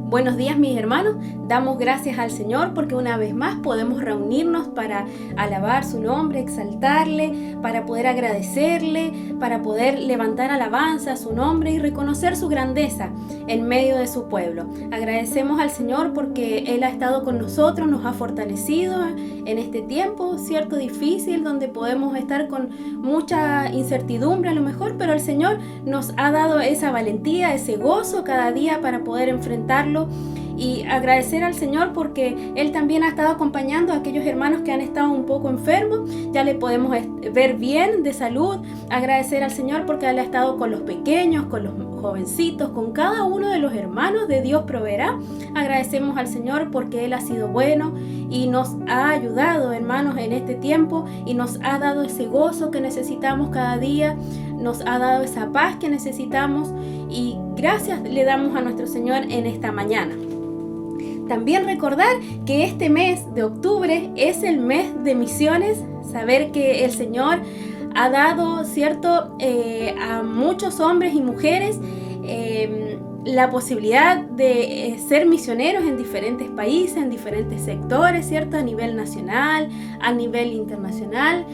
Buenos días, mis hermanos. Damos gracias al Señor porque una vez más podemos reunirnos para alabar su nombre, exaltarle, para poder agradecerle, para poder levantar alabanza a su nombre y reconocer su grandeza en medio de su pueblo. Agradecemos al Señor porque Él ha estado con nosotros, nos ha fortalecido en este tiempo, cierto, difícil, donde podemos estar con mucha incertidumbre a lo mejor, pero el Señor nos ha dado esa valentía, ese gozo cada día para poder enfrentarlo. Y agradecer al Señor porque Él también ha estado acompañando a aquellos hermanos que han estado un poco enfermos. Ya le podemos ver bien de salud. Agradecer al Señor porque Él ha estado con los pequeños, con los jovencitos, con cada uno de los hermanos de Dios proveerá. Agradecemos al Señor porque Él ha sido bueno y nos ha ayudado, hermanos, en este tiempo y nos ha dado ese gozo que necesitamos cada día. Nos ha dado esa paz que necesitamos y gracias le damos a nuestro Señor en esta mañana. También recordar que este mes de octubre es el mes de misiones, saber que el Señor ha dado, cierto, a muchos hombres y mujeres la posibilidad de ser misioneros en diferentes países, en diferentes sectores, ¿cierto? A nivel nacional, a nivel internacional.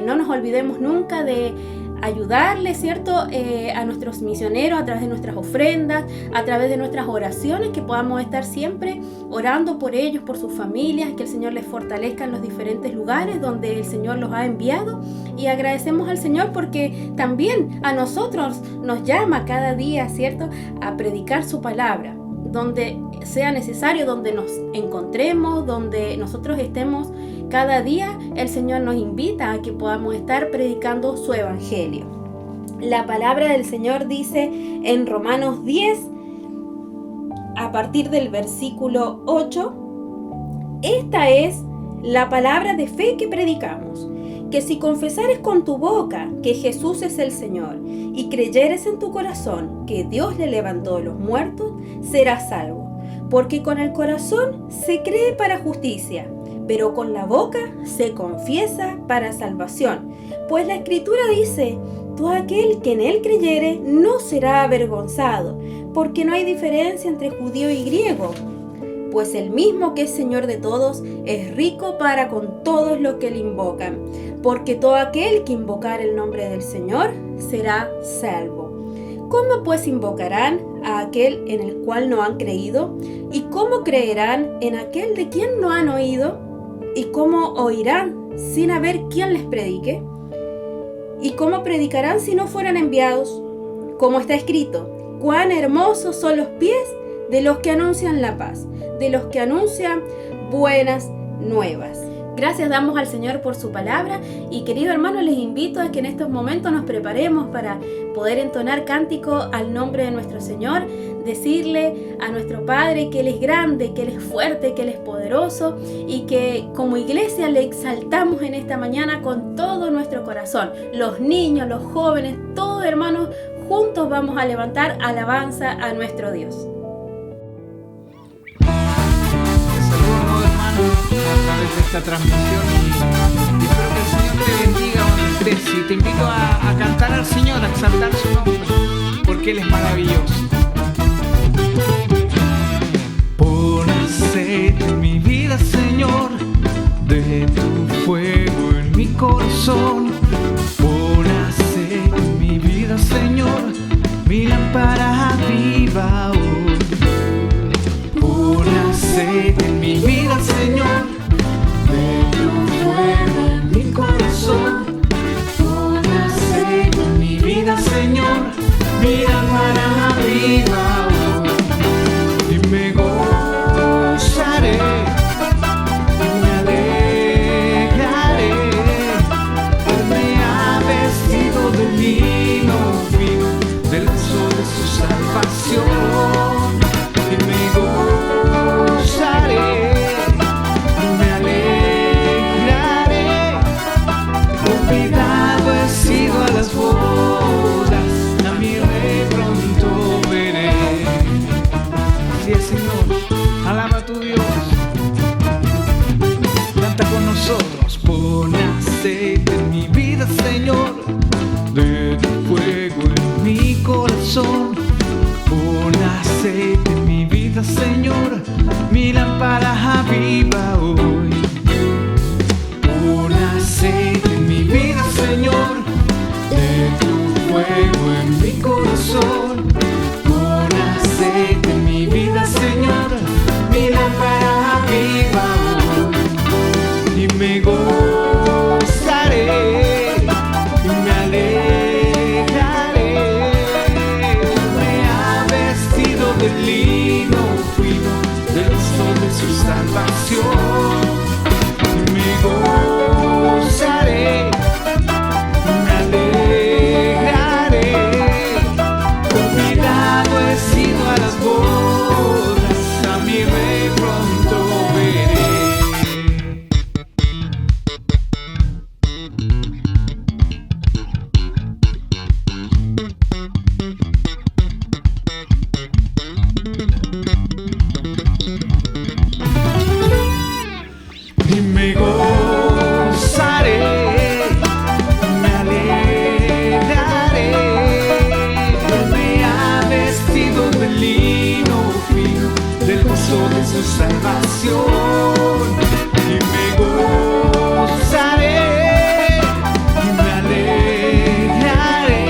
No nos olvidemos nunca de ayudarle, ¿cierto? A nuestros misioneros a través de nuestras ofrendas, a través de nuestras oraciones, que podamos estar siempre orando por ellos, por sus familias, que el Señor les fortalezca en los diferentes lugares donde el Señor los ha enviado. Y agradecemos al Señor porque también a nosotros nos llama cada día, ¿cierto?, a predicar su palabra, donde sea necesario, donde nos encontremos, donde nosotros estemos cada día, el Señor nos invita a que podamos estar predicando su evangelio. La palabra del Señor dice en Romanos 10, a partir del versículo 8, esta es la palabra de fe que predicamos, que si confesares con tu boca que Jesús es el Señor y creyeres en tu corazón que Dios le levantó de los muertos, serás salvo. Porque con el corazón se cree para justicia, pero con la boca se confiesa para salvación. Pues la Escritura dice, todo aquel que en él creyere no será avergonzado, porque no hay diferencia entre judío y griego. Pues el mismo que es Señor de todos es rico para con todos los que le invocan, porque todo aquel que invocar el nombre del Señor será salvo. ¿Cómo pues invocarán a aquel en el cual no han creído? ¿Y cómo creerán en aquel de quien no han oído? ¿Y cómo oirán sin haber quien les predique? ¿Y cómo predicarán si no fueran enviados? Como está escrito, cuán hermosos son los pies de los que anuncian la paz, de los que anuncian buenas nuevas. Gracias damos al Señor por su palabra y querido hermano, les invito a que en estos momentos nos preparemos para poder entonar cántico al nombre de nuestro Señor, decirle a nuestro Padre que Él es grande, que Él es fuerte, que Él es poderoso y que como iglesia le exaltamos en esta mañana con todo nuestro corazón. Los niños, los jóvenes, todos hermanos, juntos vamos a levantar alabanza a nuestro Dios. A través de esta transmisión y espero que el Señor te bendiga un tres y te invito a cantar al Señor, a exaltar su nombre porque Él es maravilloso. Pon aceite en mi vida, Señor, de tu fuego en mi corazón. Pon aceite en mi vida, Señor, mi lámpara viva hoy. Pon aceite en mi vida, Señor, de tu fuego en mi corazón. Pon aceite en mi vida, Señor, mi lámpara viva hoy. Y me gozaré y me alegraré, Él me ha vestido de lino fino, del gozo de su salvación. Y me gozaré, me alegraré, convidado he sido a las bodas, a mi rey pronto veré. mi lámpara aviva hoy. Pon aceite en mi vida, Señor, de tu fuego en mi corazón. Pon aceite en mi vida, Señor, mi lámpara aviva hoy. Y me gozaré y me alegraré. Me ha vestido de lino fino, del sol de su salvación. Me gozaré, me alegraré. Convidado he sido a las bodas, a mi rey pronto veré. Y me gozaré, me alegraré. Me ha vestido de lino fino, del gozo de su salvación. Y me gozaré y me alegraré.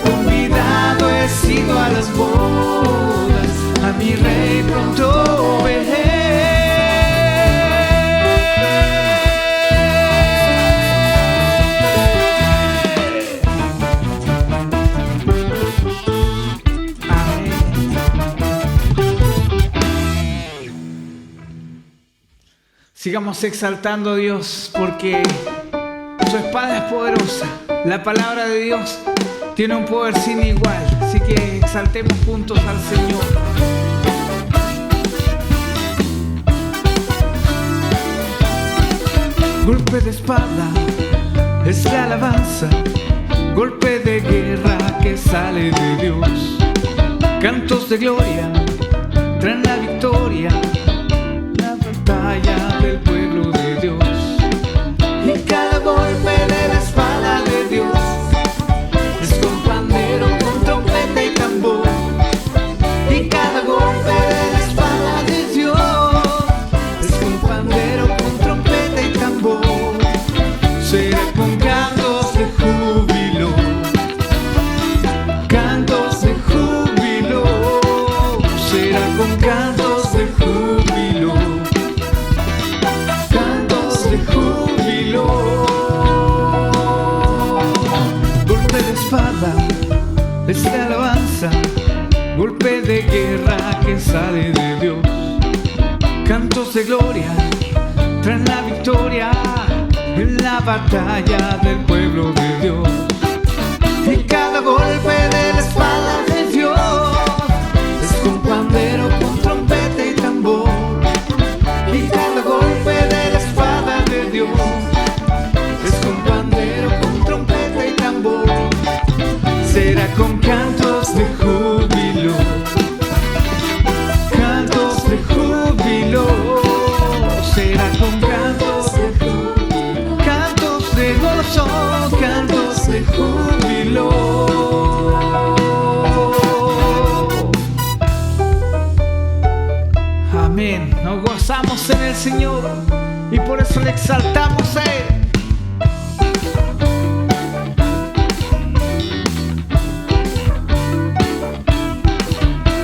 Convidado he sido a las bodas, a mi rey pronto veré. Sigamos exaltando a Dios porque su espada es poderosa. La palabra de Dios tiene un poder sin igual. Así que exaltemos juntos al Señor. Golpe de espada es la alabanza, golpe de guerra que sale de Dios. Cantos de gloria traen la victoria, la batalla del pueblo de Dios. Y cada golpe de la espada de Dios es con pandero, con trompeta y tambor. Y cada golpe de la espada de Dios es con pandero, con trompeta y tambor. Será con cantos de júbilo, cantos de júbilo. Será con cantos de júbilo, cantos de júbilo. Golpe de espada es la alabanza, golpe de guerra que sale de Dios. Cantos de gloria traen la victoria en la batalla del pueblo de Dios. Y cada golpe de la espada de Dios es con pandero, con trompeta y tambor. Y cada golpe de la espada de Dios es con pandero, con trompeta y tambor. Será con cantos de júbilo, cantos de júbilo. Será con cantos de júbilo, cantos de gozo, cantos de júbilo. Amén. Nos gozamos en el Señor y por eso le exaltamos a Él.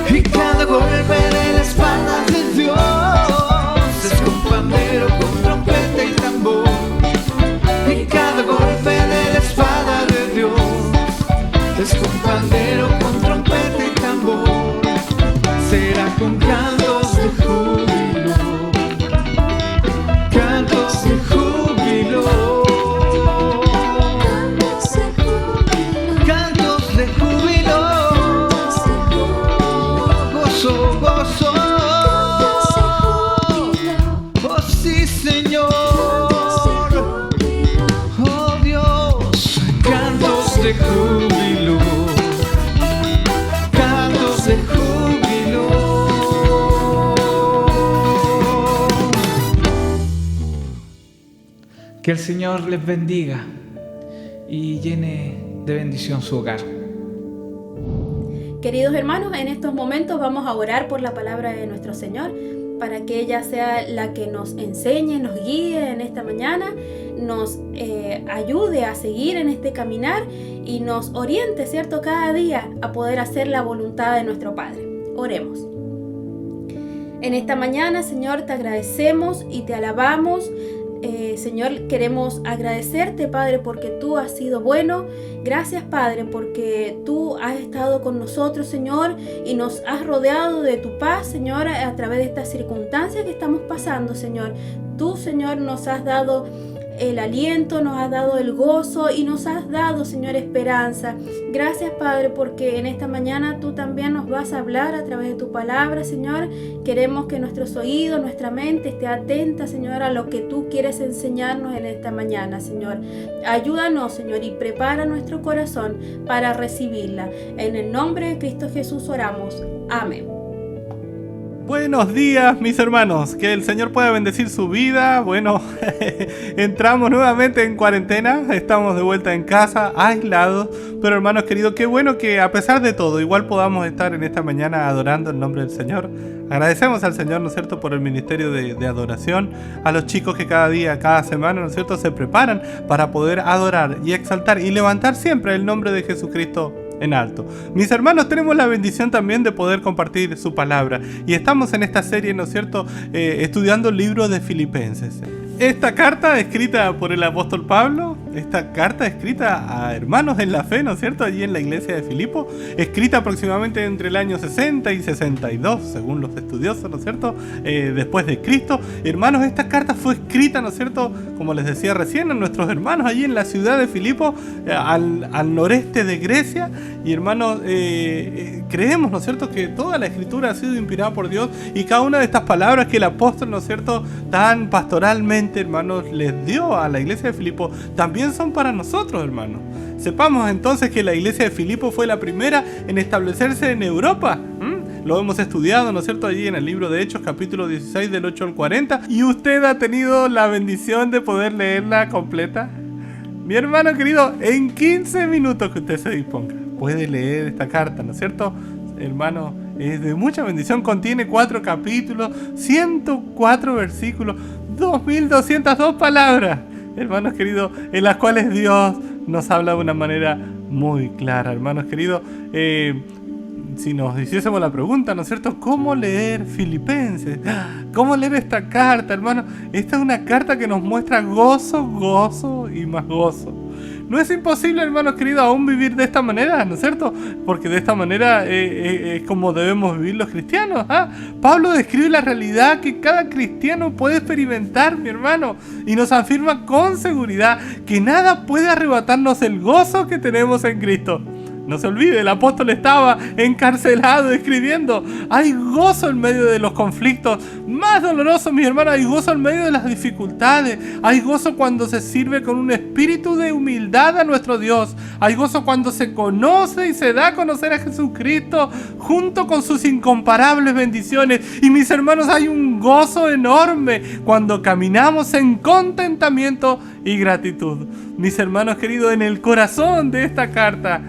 Y cada golpe de la espada de Dios es con pandero, con trompeta y tambor. Y cada golpe de la espada de Dios es con pandero, con trompeta y tambor. Será con cantos de júbilo, cantos de júbilo, cantos de júbilo. Gozo, gozo. Oh sí, Señor. Oh Dios. Cantos de júbilo, cantos de júbilo. Que el Señor les bendiga y llene de bendición su hogar. Queridos hermanos, en estos momentos vamos a orar por la palabra de nuestro Señor, para que ella sea la que nos enseñe, nos guíe en esta mañana, nos ayude a seguir en este caminar y nos oriente, ¿cierto?, cada día a poder hacer la voluntad de nuestro Padre. Oremos. En esta mañana, Señor, te agradecemos y te alabamos. Señor, queremos agradecerte, Padre, porque tú has sido bueno. Gracias, Padre, porque tú has estado con nosotros, Señor, y nos has rodeado de tu paz, Señor, a través de estas circunstancias que estamos pasando, Señor. Tú, Señor, nos has dado el aliento, nos has dado el gozo y nos has dado, Señor, esperanza. Gracias, Padre, porque en esta mañana tú también nos vas a hablar a través de tu palabra, Señor. Queremos que nuestros oídos, nuestra mente esté atenta, Señor, a lo que tú quieres enseñarnos en esta mañana, Señor. Ayúdanos, Señor, y prepara nuestro corazón para recibirla. En el nombre de Cristo Jesús oramos. Amén. Buenos días, mis hermanos, que el Señor pueda bendecir su vida. Bueno, entramos nuevamente en cuarentena, estamos de vuelta en casa, aislados, pero hermanos queridos, qué bueno que a pesar de todo, igual podamos estar en esta mañana adorando el nombre del Señor. Agradecemos al Señor, ¿no es cierto?, por el ministerio de adoración, a los chicos que cada día, cada semana, ¿no es cierto?, se preparan para poder adorar y exaltar y levantar siempre el nombre de Jesucristo en alto. Mis hermanos, tenemos la bendición también de poder compartir su palabra y estamos en esta serie, ¿no es cierto?, estudiando el libro de Filipenses. Esta carta escrita por el apóstol Pablo, esta carta escrita a hermanos en la fe, ¿no es cierto?, allí en la iglesia de Filipo, escrita aproximadamente entre el año 60 y 62, según los estudiosos, ¿no es cierto?, después de Cristo. Hermanos, esta carta fue escrita, ¿no es cierto?, como les decía recién, a nuestros hermanos allí en la ciudad de Filipo, al noreste de Grecia. Y hermanos, creemos, ¿no es cierto?, que toda la escritura ha sido inspirada por Dios y cada una de estas palabras que el apóstol, ¿no es cierto?, tan pastoralmente, hermanos, les dio a la iglesia de Filipo, también son para nosotros, hermanos. Sepamos entonces que la iglesia de Filipo fue la primera en establecerse en Europa. Lo hemos estudiado, ¿no es cierto?, allí en el libro de Hechos, capítulo 16, del 8 al 40. ¿Y usted ha tenido la bendición de poder leerla completa? Mi hermano querido, en 15 minutos que usted se disponga, puede leer esta carta, ¿no es cierto? Hermano, es de mucha bendición, contiene 4 capítulos, 104 versículos, 2202 palabras, hermanos queridos, en las cuales Dios nos habla de una manera muy clara. Hermanos queridos, si nos hiciésemos la pregunta, ¿no es cierto?, ¿cómo leer Filipenses? ¿Cómo leer esta carta, hermano? Esta es una carta que nos muestra gozo, gozo y más gozo. No es imposible, hermanos queridos, aún vivir de esta manera, ¿no es cierto? Porque de esta manera es como debemos vivir los cristianos. Pablo describe la realidad que cada cristiano puede experimentar, mi hermano, y nos afirma con seguridad que nada puede arrebatarnos el gozo que tenemos en Cristo. No se olvide, el apóstol estaba encarcelado escribiendo. Hay gozo en medio de los conflictos más dolorosos, mis hermanos. Hay gozo en medio de las dificultades. Hay gozo cuando se sirve con un espíritu de humildad a nuestro Dios. Hay gozo cuando se conoce y se da a conocer a Jesucristo junto con sus incomparables bendiciones. Y mis hermanos, hay un gozo enorme cuando caminamos en contentamiento y gratitud. Mis hermanos queridos, en el corazón de esta carta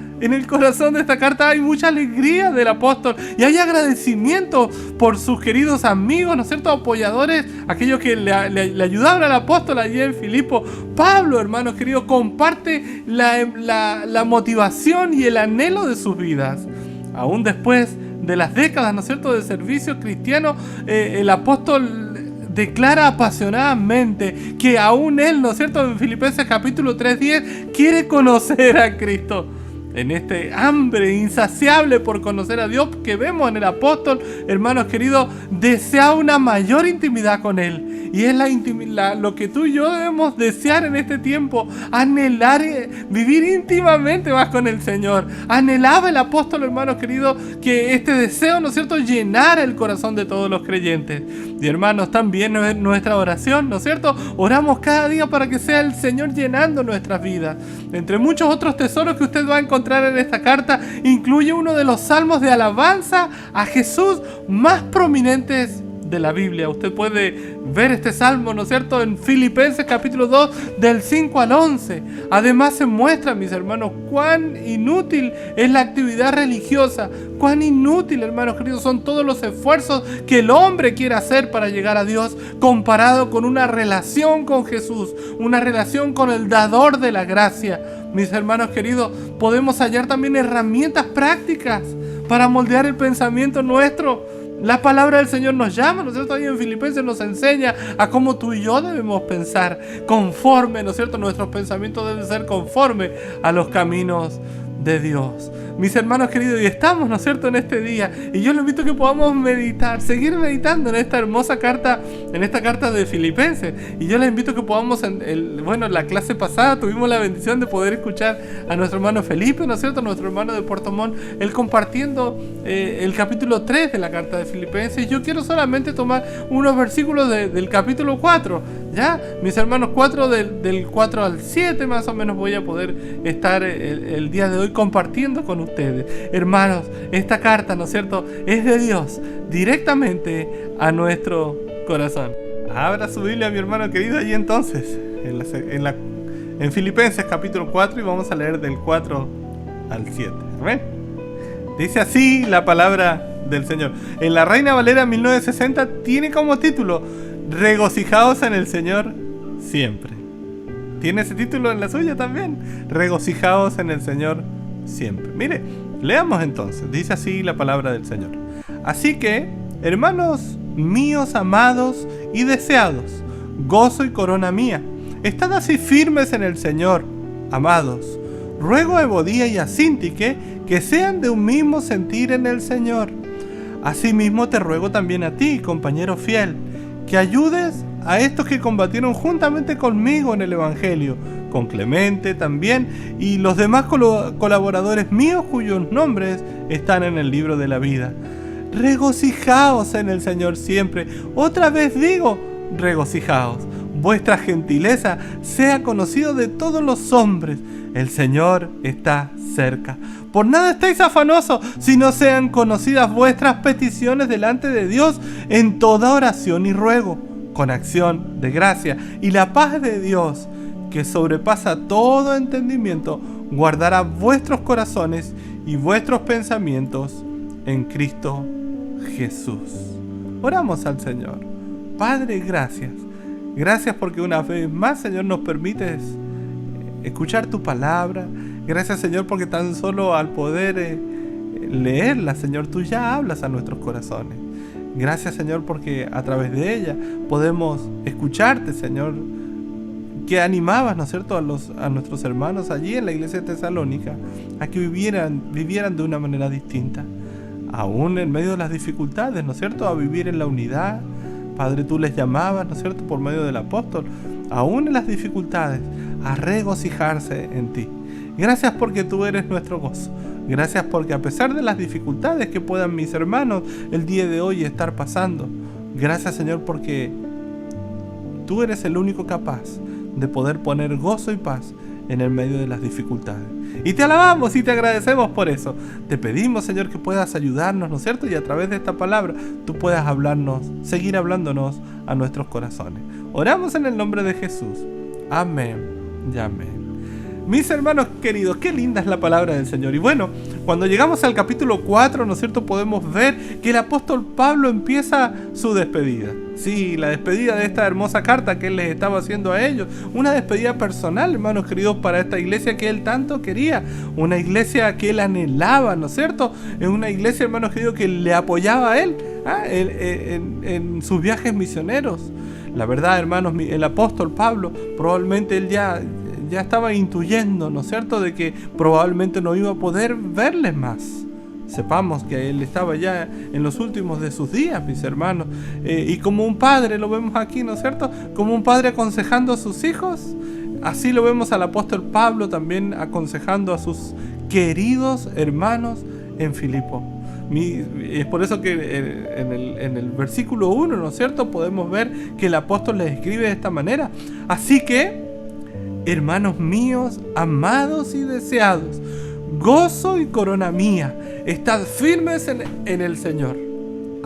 hay mucha alegría del apóstol y hay agradecimiento por sus queridos amigos, ¿no es cierto?, apoyadores, aquellos que le ayudaron al apóstol allí en Filipo. Pablo, hermanos queridos, comparte la motivación y el anhelo de sus vidas. Aún después de las décadas, ¿no es cierto?, de servicio cristiano, el apóstol declara apasionadamente que aún él, ¿no es cierto?, en Filipenses capítulo 3:10, quiere conocer a Cristo. En este hambre insaciable por conocer a Dios que vemos en el apóstol, hermanos queridos, desea una mayor intimidad con Él. Y es lo que tú y yo debemos desear en este tiempo, anhelar, vivir íntimamente más con el Señor. Anhelaba el apóstol, hermanos queridos, que este deseo, ¿no es cierto?, llenara el corazón de todos los creyentes. Y hermanos, también nuestra oración, ¿no es cierto?, oramos cada día para que sea el Señor llenando nuestras vidas. Entre muchos otros tesoros que usted va a encontrar en esta carta, incluye uno de los salmos de alabanza a Jesús más prominentes de la Biblia. Usted puede ver este salmo, ¿no es cierto?, en Filipenses capítulo 2, del 5 al 11. Además se muestra, mis hermanos, cuán inútil es la actividad religiosa, cuán inútil, hermanos queridos, son todos los esfuerzos que el hombre quiere hacer para llegar a Dios, comparado con una relación con Jesús, una relación con el dador de la gracia. Mis hermanos queridos, podemos hallar también herramientas prácticas para moldear el pensamiento nuestro. La palabra del Señor nos llama, ¿no es cierto? Ahí en Filipenses nos enseña a cómo tú y yo debemos pensar conforme, ¿no es cierto? Nuestros pensamientos deben ser conforme a los caminos de Dios. Mis hermanos queridos, y estamos, ¿no es cierto?, en este día, y yo les invito a que podamos meditar, seguir meditando en esta hermosa carta, en esta carta de Filipenses, y yo les invito a que podamos, en la clase pasada tuvimos la bendición de poder escuchar a nuestro hermano Felipe, ¿no es cierto?, nuestro hermano de Puerto Montt, él compartiendo el capítulo 3 de la carta de Filipenses. Yo quiero solamente tomar unos versículos del capítulo 4, ¿ya? Mis hermanos, 4 del 4 al 7 más o menos voy a poder estar el día de hoy compartiendo con ustedes. Hermanos, esta carta, ¿no es cierto?, es de Dios directamente a corazón. Abra su Biblia, mi hermano querido, y entonces en Filipenses capítulo 4, y vamos a leer del 4 al 7. ¿Ven? Dice así la palabra del Señor. En la Reina Valera 1960 tiene como título: Regocijaos en el Señor siempre. ¿Tiene ese título en la suya también? Regocijaos en el Señor siempre. Mire, leamos entonces. Dice así la palabra del Señor. Así que, hermanos míos amados y deseados, gozo y corona mía, estad así firmes en el Señor, amados. Ruego a Evodía y a Síntique que sean de un mismo sentir en el Señor. Asimismo te ruego también a ti, compañero fiel, que ayudes a estos que combatieron juntamente conmigo en el Evangelio, con Clemente también y los demás colaboradores míos cuyos nombres están en el libro de la vida. Regocijaos en el Señor siempre. Otra vez digo, regocijaos. Vuestra gentileza sea conocido de todos los hombres. El Señor está cerca. Por nada estéis afanosos, sino sean conocidas vuestras peticiones delante de Dios en toda oración y ruego, con acción de gracia, y la paz de Dios, que sobrepasa todo entendimiento, guardará vuestros corazones y vuestros pensamientos en Cristo Jesús. Oramos al Señor. Padre, gracias. Gracias porque una vez más, Señor, nos permites escuchar tu palabra. Gracias, Señor, porque tan solo al poder leerla, Señor, tú ya hablas a nuestros corazones. Gracias, Señor, porque a través de ella podemos escucharte, Señor, que animabas, ¿no es cierto?, a nuestros hermanos allí en la iglesia de Tesalónica a que vivieran de una manera distinta, aún en medio de las dificultades, ¿no es cierto?, a vivir en la unidad. Padre, tú les llamabas, ¿no es cierto?, por medio del apóstol, aún en las dificultades, a regocijarse en ti. Gracias porque tú eres nuestro gozo. Gracias porque a pesar de las dificultades que puedan mis hermanos el día de hoy estar pasando, gracias, Señor, porque tú eres el único capaz de poder poner gozo y paz en el medio de las dificultades. Y te alabamos y te agradecemos por eso. Te pedimos, Señor, que puedas ayudarnos, ¿no es cierto? Y a través de esta palabra tú puedas hablarnos, seguir hablándonos a nuestros corazones. Oramos en el nombre de Jesús. Amén y amén. Mis hermanos queridos, qué linda es la palabra del Señor. Y bueno, cuando llegamos al capítulo 4, ¿no es cierto?, podemos ver que el apóstol Pablo empieza su despedida. Sí, la despedida de esta hermosa carta que él les estaba haciendo a ellos. Una despedida personal, hermanos queridos, para esta iglesia que él tanto quería. Una iglesia que él anhelaba, ¿no es cierto? Es una iglesia, hermanos queridos, que le apoyaba a él en sus viajes misioneros. La verdad, hermanos, el apóstol Pablo, probablemente él ya estaba intuyendo, ¿no es cierto?, de que probablemente no iba a poder verles más. Sepamos que él estaba ya en los últimos de sus días, mis hermanos, y como un padre, lo vemos aquí, ¿no es cierto?, como un padre aconsejando a sus hijos, así lo vemos al apóstol Pablo también aconsejando a sus queridos hermanos en Filipo. Es por eso que en el versículo 1, ¿no es cierto?, podemos ver que el apóstol les escribe de esta manera: así que, hermanos míos, amados y deseados, gozo y corona mía, estad firmes en el Señor.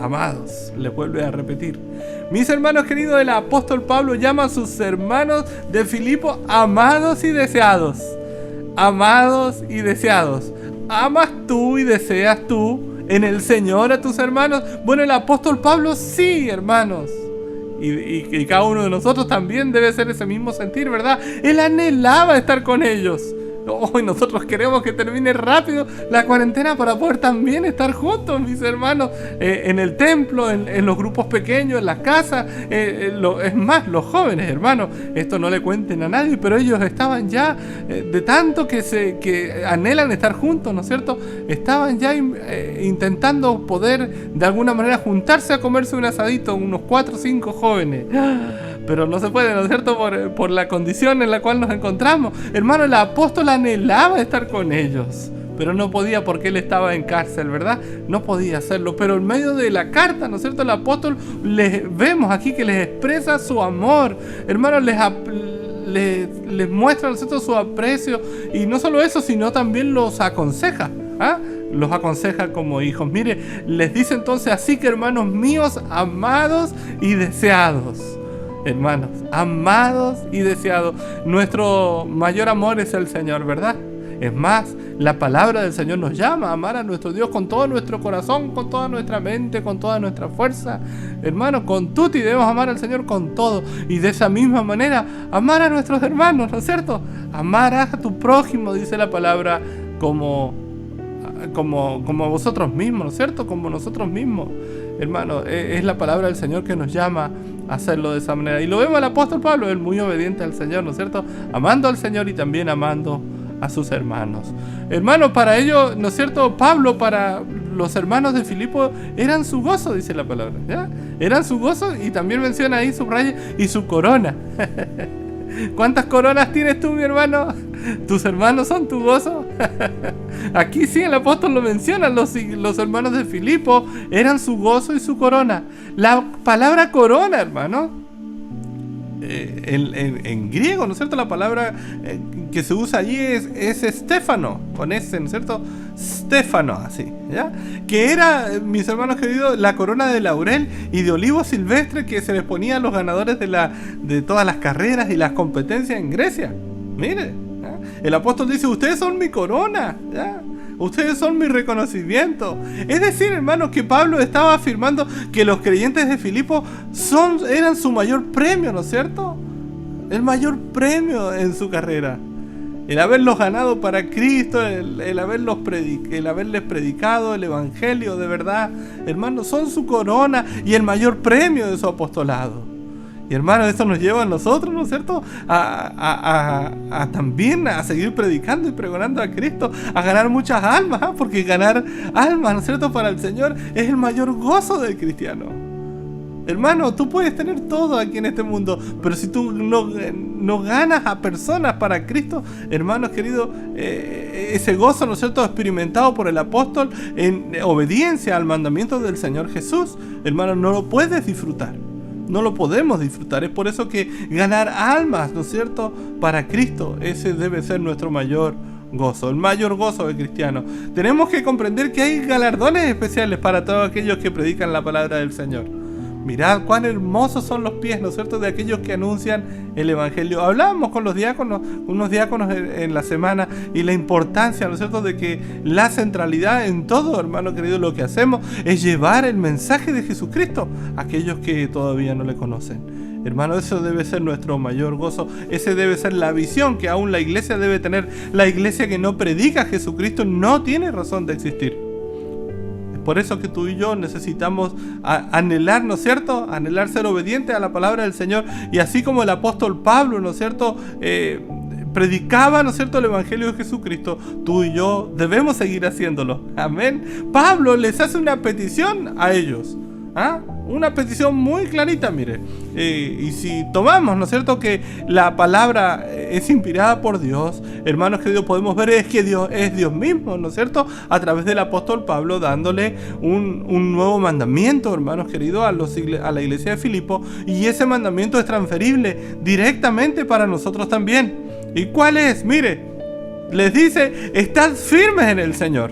amados. Les vuelve a repetir. Mis hermanos queridos, el apóstol Pablo llama a sus hermanos de Filipo amados y deseados. Amados y deseados. ¿Amas tú y deseas tú en el Señor a tus hermanos? Bueno, el apóstol Pablo sí, hermanos. Y cada uno de nosotros también debe ser ese mismo sentir, ¿verdad? Él anhelaba estar con ellos. Hoy nosotros queremos que termine rápido la cuarentena para poder también estar juntos, mis hermanos, en el templo, en los grupos pequeños, en las casas. Es más, los jóvenes, hermanos, esto no le cuenten a nadie, pero ellos estaban ya, de tanto que anhelan estar juntos, ¿no es cierto? Estaban ya intentando poder de alguna manera juntarse a comerse un asadito, unos 4 o 5 jóvenes. Pero no se puede, ¿no es cierto? Por la condición en la cual nos encontramos. Hermano, el apóstol anhelaba estar con ellos, pero no podía porque él estaba en cárcel, ¿verdad? No podía hacerlo, pero en medio de la carta, ¿no es cierto? El apóstol, vemos aquí que les expresa su amor. Hermano, les muestra, ¿no es cierto?, su aprecio. Y no solo eso, sino también los aconseja, ¿ah? Los aconseja como hijos. Mire, les dice entonces: así que, hermanos míos, amados y deseados. Hermanos, amados y deseados, nuestro mayor amor es el Señor, ¿verdad? Es más, la palabra del Señor nos llama a amar a nuestro Dios con todo nuestro corazón, con toda nuestra mente, con toda nuestra fuerza. Hermanos, con tutti debemos amar al Señor con todo. Y de esa misma manera, amar a nuestros hermanos, ¿no es cierto? Amar a tu prójimo, dice la palabra, como vosotros mismos, ¿no es cierto? Como nosotros mismos. Hermano, es la palabra del Señor que nos llama a hacerlo de esa manera. Y lo vemos al apóstol Pablo, él muy obediente al Señor, ¿no es cierto? Amando al Señor y también amando a sus hermanos. Hermano, para ello, ¿no es cierto? Pablo, para los hermanos de Filipo, eran su gozo, dice la palabra, ¿ya? Eran su gozo, y también menciona ahí, subraya, y su corona. ¿Cuántas coronas tienes tú, mi hermano? ¿Tus hermanos son tu gozo? Aquí sí el apóstol lo menciona. Los hermanos de Filipo eran su gozo y su corona. La palabra corona, hermano, en griego, ¿no es cierto? La palabra que se usa allí es estéfano, con ese, ¿no es cierto? Stéfano, así, ¿ya? Que era, mis hermanos queridos, la corona de laurel y de olivo silvestre que se les ponía a los ganadores de todas las carreras y las competencias en Grecia. Mire, ¿ya? El apóstol dice: ustedes son mi corona, ¿ya? Ustedes son mi reconocimiento. Es decir, hermanos, que Pablo estaba afirmando que los creyentes de Filipo eran su mayor premio, ¿no es cierto? El mayor premio en su carrera. El haberlos ganado para Cristo, el haberles predicado el Evangelio de verdad, hermanos, son su corona y el mayor premio de su apostolado. Y hermanos, esto nos lleva a nosotros, ¿no es cierto?, también a seguir predicando y pregonando a Cristo, a ganar muchas almas, ¿eh? Porque ganar almas, ¿no es cierto?, para el Señor es el mayor gozo del cristiano. Hermano, tú puedes tener todo aquí en este mundo, pero si tú no ganas a personas para Cristo, hermanos queridos, ese gozo, ¿no es cierto?, experimentado por el apóstol en obediencia al mandamiento del Señor Jesús, hermano, no lo puedes disfrutar. No lo podemos disfrutar. Es por eso que ganar almas, ¿no es cierto?, para Cristo, ese debe ser nuestro mayor gozo, el mayor gozo del cristiano. Tenemos que comprender que hay galardones especiales para todos aquellos que predican la palabra del Señor. Mirad cuán hermosos son los pies, ¿no es cierto?, de aquellos que anuncian el Evangelio. Hablábamos con unos diáconos en la semana, y la importancia, ¿no es cierto?, de que la centralidad en todo, hermano querido, lo que hacemos es llevar el mensaje de Jesucristo a aquellos que todavía no le conocen. Hermano, eso debe ser nuestro mayor gozo. Ese debe ser la visión que aún la iglesia debe tener. La iglesia que no predica a Jesucristo no tiene razón de existir. Por eso que tú y yo necesitamos anhelar, ¿no es cierto?, anhelar ser obedientes a la palabra del Señor. Y así como el apóstol Pablo, ¿no es cierto?, predicaba, ¿no es cierto?, el Evangelio de Jesucristo, tú y yo debemos seguir haciéndolo. Amén. Pablo les hace una petición a ellos, ¿ah? Una petición muy clarita, mire. Y si tomamos, ¿no es cierto?, que la palabra es inspirada por Dios, hermanos queridos, podemos ver que Dios es Dios mismo, ¿no es cierto?, a través del apóstol Pablo, dándole un nuevo mandamiento, hermanos queridos, a la iglesia de Filipo. Y ese mandamiento es transferible directamente para nosotros también. ¿Y cuál es? Mire, les dice: estad firmes en el Señor.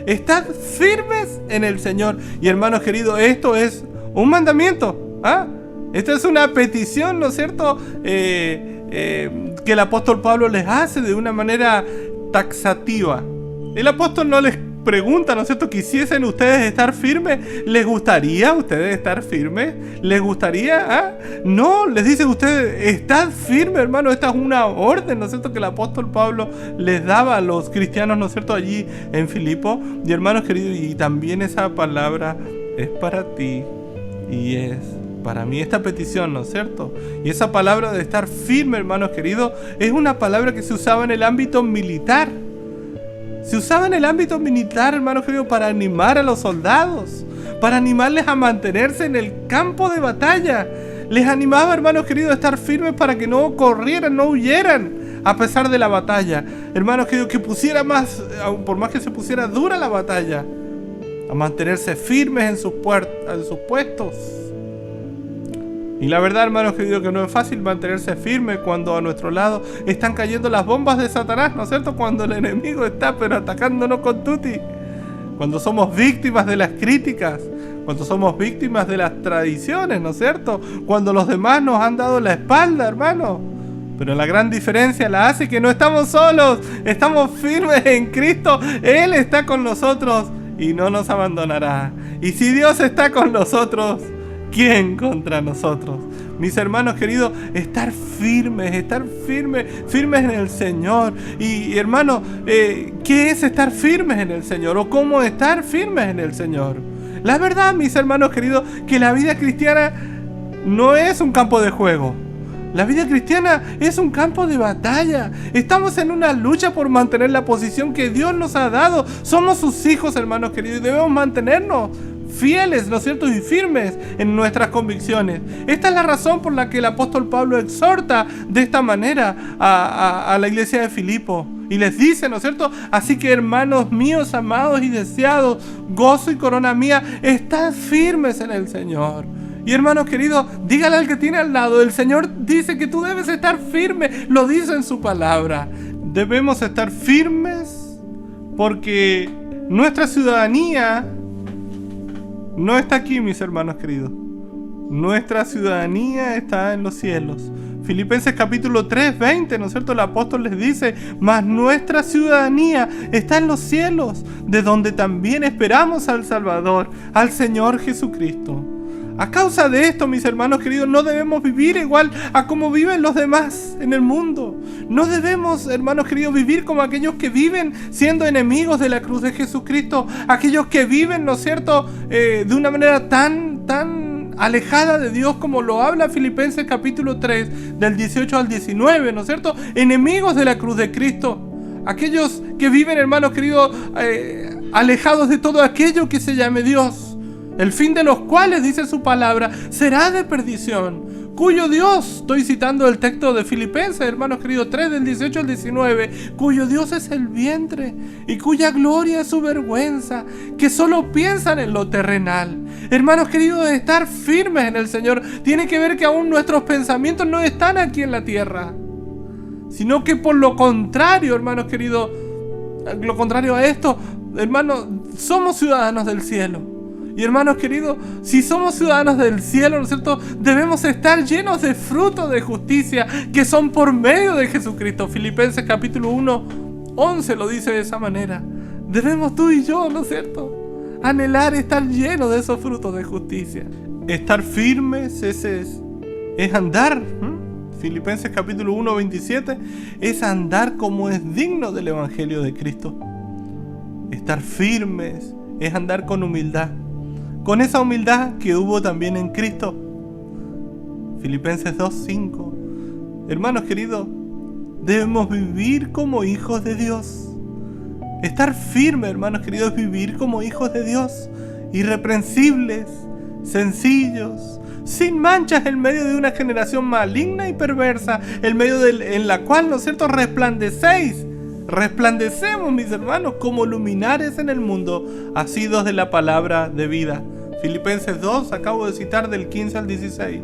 estad firmes en el Señor. Y hermanos queridos, esto es un mandamiento. Esta es una petición, ¿no es cierto? Que el apóstol Pablo les hace de una manera taxativa. El apóstol no les pregunta, ¿no es cierto?, ¿quisiesen ustedes estar firmes? ¿Les gustaría a ustedes estar firmes? ¿Les gustaría? No, les dice ustedes, estad firmes, hermano. Esta es una orden, ¿no es cierto?, que el apóstol Pablo les daba a los cristianos, ¿no es cierto?, allí en Filipo. Y hermanos queridos, y también esa palabra es para ti y es para mí, esta petición, ¿no es cierto? Y esa palabra de estar firme, hermanos queridos, es una palabra que se usaba en el ámbito militar. Se usaba en el ámbito militar, hermanos queridos, para animar a los soldados, para animarles a mantenerse en el campo de batalla. Les animaba, hermanos queridos, a estar firmes para que no corrieran, no huyeran a pesar de la batalla. Hermanos queridos, que pusiera más, por más que se pusiera dura la batalla, a mantenerse firmes en sus puestos. Y la verdad, hermanos queridos, que no es fácil mantenerse firme cuando a nuestro lado están cayendo las bombas de Satanás, ¿no es cierto? Cuando el enemigo está pero atacándonos con tutti. Cuando somos víctimas de las críticas, cuando somos víctimas de las tradiciones, ¿no es cierto? Cuando los demás nos han dado la espalda, hermano. Pero la gran diferencia la hace que no estamos solos, estamos firmes en Cristo. Él está con nosotros y no nos abandonará. Y si Dios está con nosotros, ¿quién contra nosotros? Mis hermanos queridos, estar firmes en el Señor. Y hermano, ¿qué es estar firmes en el Señor? ¿O cómo estar firmes en el Señor? La verdad, mis hermanos queridos, que la vida cristiana no es un campo de juego. La vida cristiana es un campo de batalla. Estamos en una lucha por mantener la posición que Dios nos ha dado. Somos sus hijos, hermanos queridos, y debemos mantenernos fieles, ¿no es cierto?, y firmes en nuestras convicciones. Esta es la razón por la que el apóstol Pablo exhorta de esta manera a la iglesia de Filipo. Y les dice, ¿no es cierto?, así que hermanos míos, amados y deseados, gozo y corona mía, estad firmes en el Señor. Y hermanos queridos, dígale al que tiene al lado, el Señor dice que tú debes estar firme, lo dice en su palabra. Debemos estar firmes porque nuestra ciudadanía no está aquí, mis hermanos queridos. Nuestra ciudadanía está en los cielos. Filipenses capítulo 3, 20, ¿no es cierto? El apóstol les dice, mas nuestra ciudadanía está en los cielos, de donde también esperamos al Salvador, al Señor Jesucristo. A causa de esto, mis hermanos queridos, no debemos vivir igual a como viven los demás en el mundo. No debemos, hermanos queridos, vivir como aquellos que viven siendo enemigos de la cruz de Jesucristo. Aquellos que viven, ¿no es cierto?, de una manera tan alejada de Dios como lo habla Filipenses capítulo 3, del 18 al 19, ¿no es cierto? Enemigos de la cruz de Cristo. Aquellos que viven, hermanos queridos, alejados de todo aquello que se llame Dios. El fin de los cuales, dice su palabra, será de perdición, cuyo Dios, estoy citando el texto de Filipenses, hermanos queridos, 3 del 18 al 19, cuyo Dios es el vientre y cuya gloria es su vergüenza, que solo piensan en lo terrenal. Hermanos queridos, estar firmes en el Señor tiene que ver que aún nuestros pensamientos no están aquí en la tierra, sino que por lo contrario, hermanos queridos, lo contrario a esto, hermanos, somos ciudadanos del cielo. Y hermanos queridos, si somos ciudadanos del cielo, ¿no es cierto?, debemos estar llenos de frutos de justicia que son por medio de Jesucristo. Filipenses capítulo 1, 11 lo dice de esa manera. Debemos tú y yo, ¿no es cierto?, anhelar estar llenos de esos frutos de justicia. Estar firmes es andar. Filipenses capítulo 1, 27 es andar como es digno del Evangelio de Cristo. Estar firmes es andar con humildad. Con esa humildad que hubo también en Cristo. Filipenses 2:5. Hermanos queridos, debemos vivir como hijos de Dios. Estar firme, hermanos queridos, es vivir como hijos de Dios, irreprensibles, sencillos, sin manchas en medio de una generación maligna y perversa, en la cual, ¿no es cierto?, resplandecemos, mis hermanos, como luminares en el mundo, asidos de la palabra de vida. Filipenses 2, acabo de citar del 15 al 16.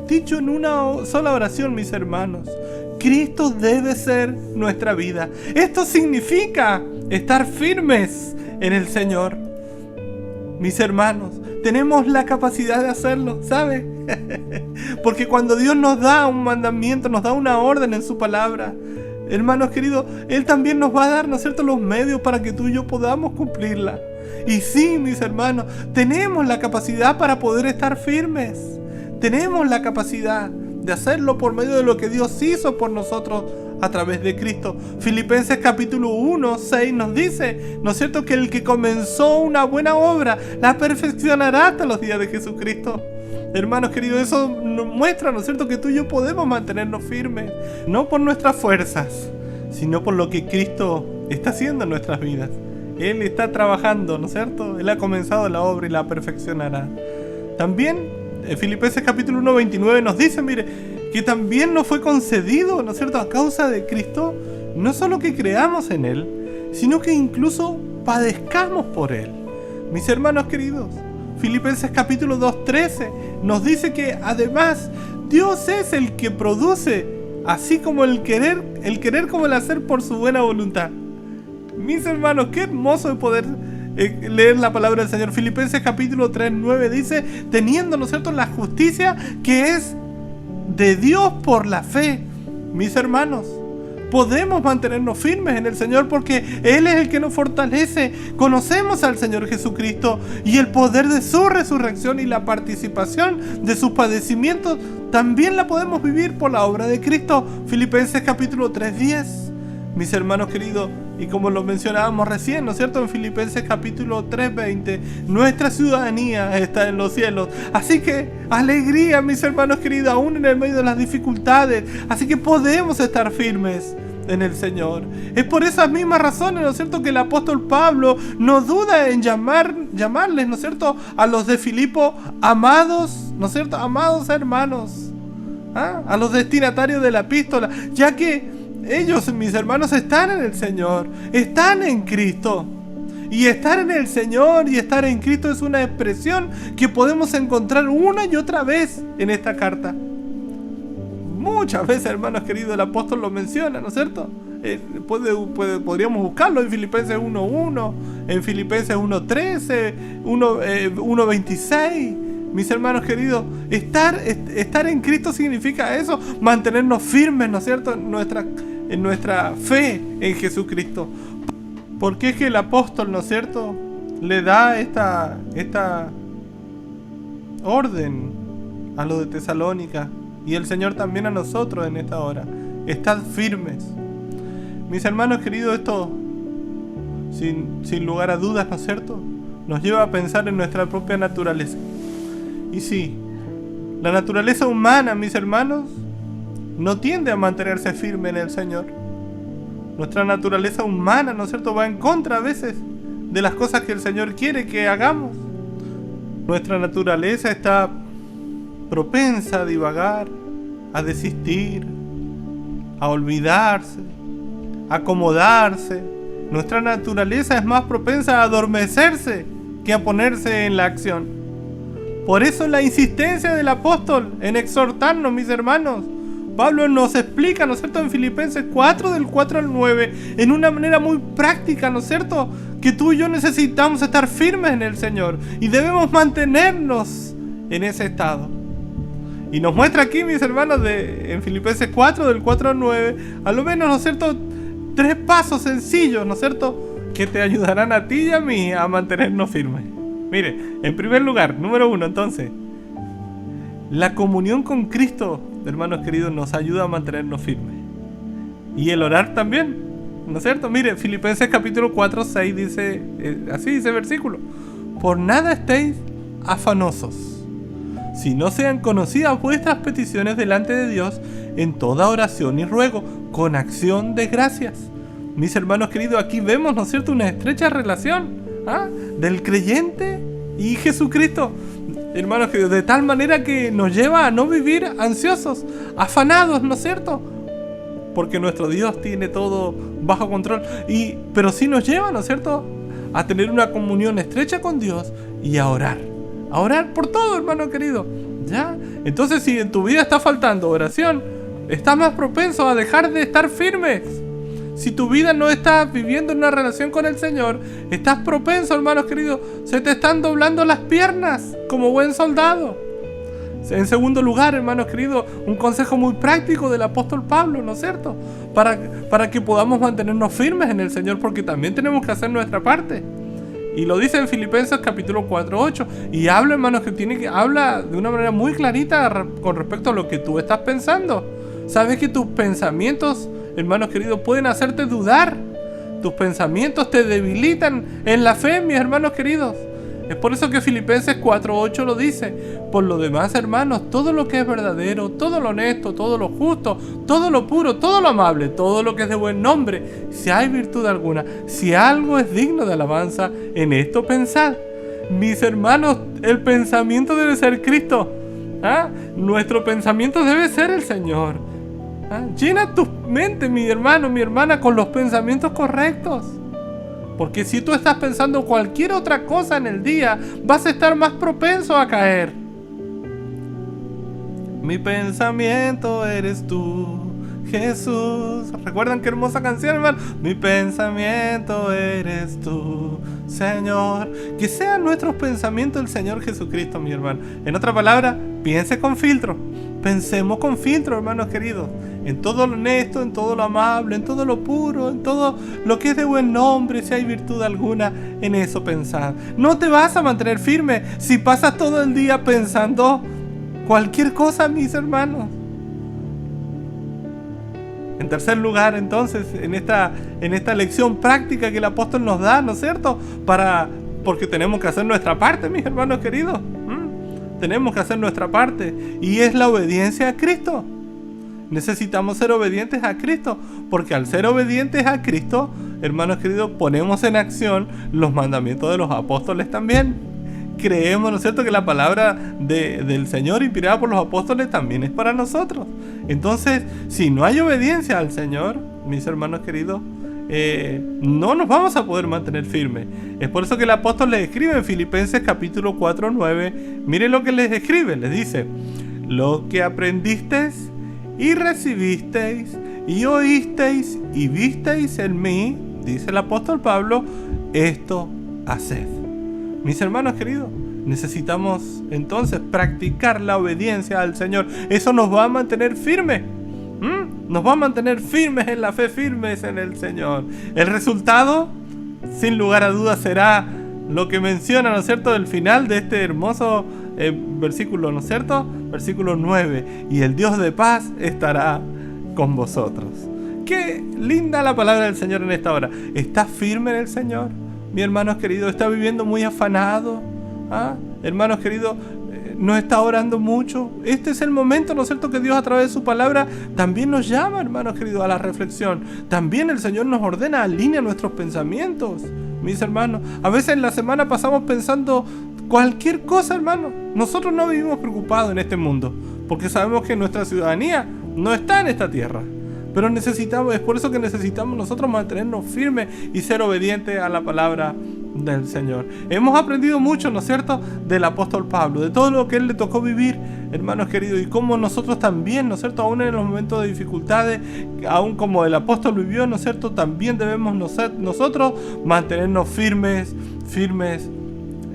Dicho en una sola oración, mis hermanos, Cristo debe ser nuestra vida. Esto significa estar firmes en el Señor. Mis hermanos, tenemos la capacidad de hacerlo, ¿sabe? Porque cuando Dios nos da un mandamiento, nos da una orden en su palabra, hermanos queridos, Él también nos va a dar, ¿no es cierto?, los medios para que tú y yo podamos cumplirla. Y sí, mis hermanos, tenemos la capacidad para poder estar firmes. Tenemos la capacidad de hacerlo por medio de lo que Dios hizo por nosotros a través de Cristo. Filipenses capítulo 1, 6 nos dice, ¿no es cierto?, que el que comenzó una buena obra la perfeccionará hasta los días de Jesucristo. Hermanos queridos, eso nos muestra, ¿no es cierto?, que tú y yo podemos mantenernos firmes, no por nuestras fuerzas, sino por lo que Cristo está haciendo en nuestras vidas. Él está trabajando, ¿no es cierto? Él ha comenzado la obra y la perfeccionará. También, Filipenses capítulo 1, 29 nos dice, mire, que también nos fue concedido, ¿no es cierto?, a causa de Cristo, no solo que creamos en Él, sino que incluso padezcamos por Él. Mis hermanos queridos, Filipenses capítulo 2, 13 nos dice que además Dios es el que produce, así como el querer como el hacer por su buena voluntad. Mis hermanos, qué hermoso de poder leer la palabra del Señor. Filipenses capítulo 3, 9 dice, teniendo, ¿no es cierto?, la justicia que es de Dios por la fe. Mis hermanos, podemos mantenernos firmes en el Señor porque Él es el que nos fortalece. Conocemos al Señor Jesucristo y el poder de su resurrección y la participación de sus padecimientos también la podemos vivir por la obra de Cristo. Filipenses capítulo 3, 10. Mis hermanos queridos, y como lo mencionábamos recién, ¿no es cierto?, en Filipenses capítulo 3, 20, nuestra ciudadanía está en los cielos. Así que, alegría, mis hermanos queridos, aún en el medio de las dificultades. Así que podemos estar firmes en el Señor. Es por esas mismas razones, ¿no es cierto?, que el apóstol Pablo no duda en llamarles, ¿no es cierto?, a los de Filipo, amados, ¿no es cierto?, amados hermanos, a los destinatarios de la epístola, ya que ellos, mis hermanos, están en el Señor, están en Cristo. Y estar en el Señor y estar en Cristo es una expresión que podemos encontrar una y otra vez en esta carta. Muchas veces, hermanos queridos, el apóstol lo menciona, ¿no es cierto? Podríamos buscarlo en Filipenses 1.1, en Filipenses 1.13, 1.26. Mis hermanos queridos, estar en Cristo significa eso, mantenernos firmes, ¿no es cierto?, en nuestra fe en Jesucristo. Porque es que el apóstol, ¿no es cierto?, le da esta orden a los de Tesalónica y el Señor también a nosotros en esta hora. Estad firmes. Mis hermanos queridos, esto sin lugar a dudas, ¿no es cierto?, nos lleva a pensar en nuestra propia naturaleza. Y sí, la naturaleza humana, mis hermanos, no tiende a mantenerse firme en el Señor. Nuestra naturaleza humana, ¿no es cierto?, va en contra a veces de las cosas que el Señor quiere que hagamos. Nuestra naturaleza está propensa a divagar, a desistir, a olvidarse, a acomodarse. Nuestra naturaleza es más propensa a adormecerse que a ponerse en la acción. Por eso la insistencia del apóstol en exhortarnos, mis hermanos. Pablo nos explica, ¿no es cierto?, en Filipenses 4, del 4 al 9, en una manera muy práctica, ¿no es cierto?, que tú y yo necesitamos estar firmes en el Señor y debemos mantenernos en ese estado. Y nos muestra aquí, mis hermanos, en Filipenses 4, del 4 al 9, a lo menos, ¿no es cierto?, 3 pasos sencillos, ¿no es cierto?, que te ayudarán a ti y a mí a mantenernos firmes. Mire, en primer lugar, número 1, entonces, la comunión con Cristo, hermanos queridos, nos ayuda a mantenernos firmes. Y el orar también, ¿no es cierto? Mire, Filipenses capítulo 4, 6 dice, así dice el versículo: por nada estéis afanosos, si no sean conocidas vuestras peticiones delante de Dios en toda oración y ruego, con acción de gracias. Mis hermanos queridos, aquí vemos, ¿no es cierto?, una estrecha relación del creyente y Jesucristo, hermanos queridos, de tal manera que nos lleva a no vivir ansiosos, afanados, ¿no es cierto?, porque nuestro Dios tiene todo bajo control, pero sí nos lleva, ¿no es cierto?, a tener una comunión estrecha con Dios y a orar por todo, hermano querido, ¿ya? Entonces, si en tu vida está faltando oración, estás más propenso a dejar de estar firmes. Si tu vida no está viviendo una relación con el Señor, estás propenso, hermanos queridos, se te están doblando las piernas como buen soldado. En segundo lugar, hermanos queridos, un consejo muy práctico del apóstol Pablo, ¿no es cierto? Para que podamos mantenernos firmes en el Señor, porque también tenemos que hacer nuestra parte. Y lo dice en Filipenses capítulo 4:8. Y habla, hermanos, habla de una manera muy clarita con respecto a lo que tú estás pensando. Sabes que tus pensamientos, hermanos queridos, pueden hacerte dudar. Tus pensamientos te debilitan en la fe, mis hermanos queridos. Es por eso que Filipenses 4:8 lo dice. Por lo demás, hermanos, todo lo que es verdadero, todo lo honesto, todo lo justo, todo lo puro, todo lo amable, todo lo que es de buen nombre, si hay virtud alguna, si algo es digno de alabanza, en esto pensad. Mis hermanos, el pensamiento debe ser Cristo. Nuestro pensamiento debe ser el Señor. Llena tu mente, mi hermano, mi hermana, con los pensamientos correctos. Porque si tú estás pensando cualquier otra cosa en el día, vas a estar más propenso a caer. Mi pensamiento eres tú, Jesús. ¿Recuerdan qué hermosa canción, hermano? Mi pensamiento eres tú, Señor. Que sean nuestros pensamientos el Señor Jesucristo, mi hermano. En otra palabra, piense con filtro. Pensemos con filtro, hermanos queridos. En todo lo honesto, en todo lo amable, en todo lo puro, en todo lo que es de buen nombre, si hay virtud alguna, en eso pensad. No te vas a mantener firme si pasas todo el día pensando cualquier cosa, mis hermanos. En tercer lugar, entonces, en esta lección práctica que el apóstol nos da, ¿no es cierto? Porque tenemos que hacer nuestra parte, mis hermanos queridos. Tenemos que hacer nuestra parte, y es la obediencia a Cristo. Necesitamos ser obedientes a Cristo, porque al ser obedientes a Cristo, hermanos queridos, ponemos en acción los mandamientos de los apóstoles también. Creemos, ¿no es cierto?, que la palabra del Señor inspirada por los apóstoles también es para nosotros. Entonces, si no hay obediencia al Señor, mis hermanos queridos, no nos vamos a poder mantener firmes. Es por eso que el apóstol les escribe en Filipenses capítulo 4:9. Miren lo que les escribe, les dice: lo que aprendisteis y recibisteis y oísteis y visteis en mí, dice el apóstol Pablo, esto haced. Mis hermanos queridos, necesitamos entonces practicar la obediencia al Señor. Eso nos va a mantener firmes. Nos va a mantener firmes en la fe, firmes en el Señor. El resultado, sin lugar a dudas, será lo que menciona, ¿no es cierto?, el final de este hermoso versículo, ¿no es cierto? Versículo 9. Y el Dios de paz estará con vosotros. Qué linda la palabra del Señor en esta hora. ¿Estás firme en el Señor? Mi hermano querido, ¿está viviendo muy afanado? Hermanos queridos, ¿no está orando mucho? Este es el momento, ¿no es cierto?, que Dios a través de su palabra también nos llama, hermanos queridos, a la reflexión. También el Señor nos ordena, alinea nuestros pensamientos, mis hermanos. A veces en la semana pasamos pensando cualquier cosa, hermano. Nosotros no vivimos preocupados en este mundo, porque sabemos que nuestra ciudadanía no está en esta tierra. Pero es por eso que necesitamos nosotros mantenernos firmes y ser obedientes a la palabra del Señor. Hemos aprendido mucho, ¿no es cierto?, del apóstol Pablo, de todo lo que él le tocó vivir, hermanos queridos, y cómo nosotros también, ¿no es cierto?, aún en los momentos de dificultades, aún como el apóstol vivió, ¿no es cierto?, también debemos nosotros mantenernos firmes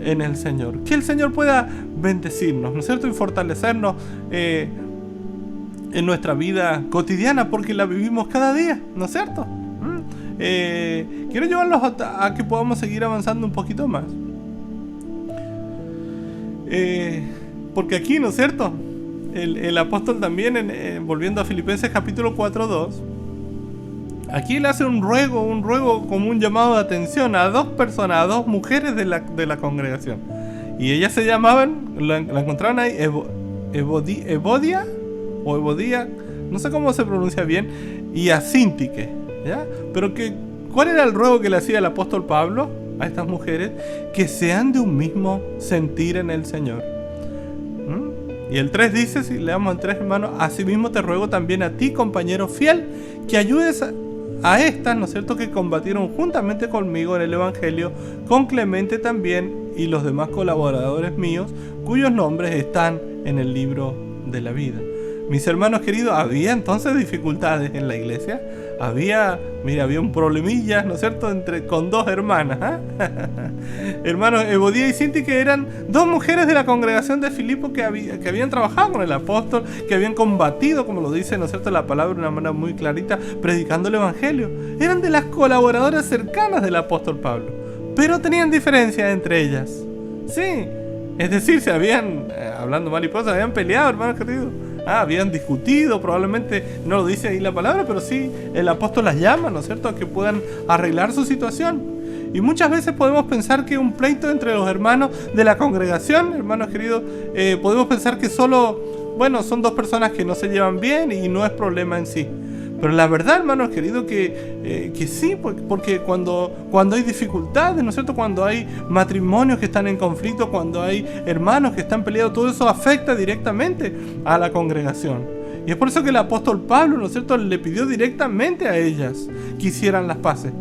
en el Señor. Que el Señor pueda bendecirnos, ¿no es cierto?, y fortalecernos en nuestra vida cotidiana, porque la vivimos cada día, ¿no es cierto? Quiero llevarlos a que podamos seguir avanzando un poquito más, porque aquí, ¿no es cierto?, el apóstol también, volviendo a Filipenses capítulo 4:2, aquí él hace un ruego como un llamado de atención a dos personas, a dos mujeres de la congregación, y ellas se llamaban, la encontraron ahí, Evodia, no sé cómo se pronuncia bien, y Asíntique, ¿ya? Pero ¿cuál era el ruego que le hacía el apóstol Pablo a estas mujeres? Que sean de un mismo sentir en el Señor. Y el 3 dice, si leamos el 3, hermanos: asimismo te ruego también a ti, compañero fiel, que ayudes a estas, ¿no es cierto?, que combatieron juntamente conmigo en el Evangelio, con Clemente también y los demás colaboradores míos, cuyos nombres están en el libro de la vida. Mis hermanos queridos, había entonces dificultades en la iglesia, había un problemilla, ¿no es cierto?, con dos hermanas, hermanos, Evodía y Síntique eran dos mujeres de la congregación de Filipo que habían trabajado con el apóstol, que habían combatido, como lo dice, ¿no es cierto?, la palabra de una manera muy clarita, predicando el evangelio. Eran de las colaboradoras cercanas del apóstol Pablo, pero tenían diferencias entre ellas. Sí, es decir, se habían, hablando mal y pronto, habían peleado, hermanos queridos. Habían discutido, probablemente no lo dice ahí la palabra, pero sí el apóstol las llama, ¿no es cierto?, a que puedan arreglar su situación. Y muchas veces podemos pensar que un pleito entre los hermanos de la congregación, hermanos queridos, podemos pensar que solo, son dos personas que no se llevan bien y no es problema en sí. Pero la verdad, hermanos queridos, que sí, porque cuando hay dificultades, ¿no es cierto?, cuando hay matrimonios que están en conflicto, cuando hay hermanos que están peleados, todo eso afecta directamente a la congregación. Y es por eso que el apóstol Pablo, ¿no es cierto?, le pidió directamente a ellas que hicieran las paces.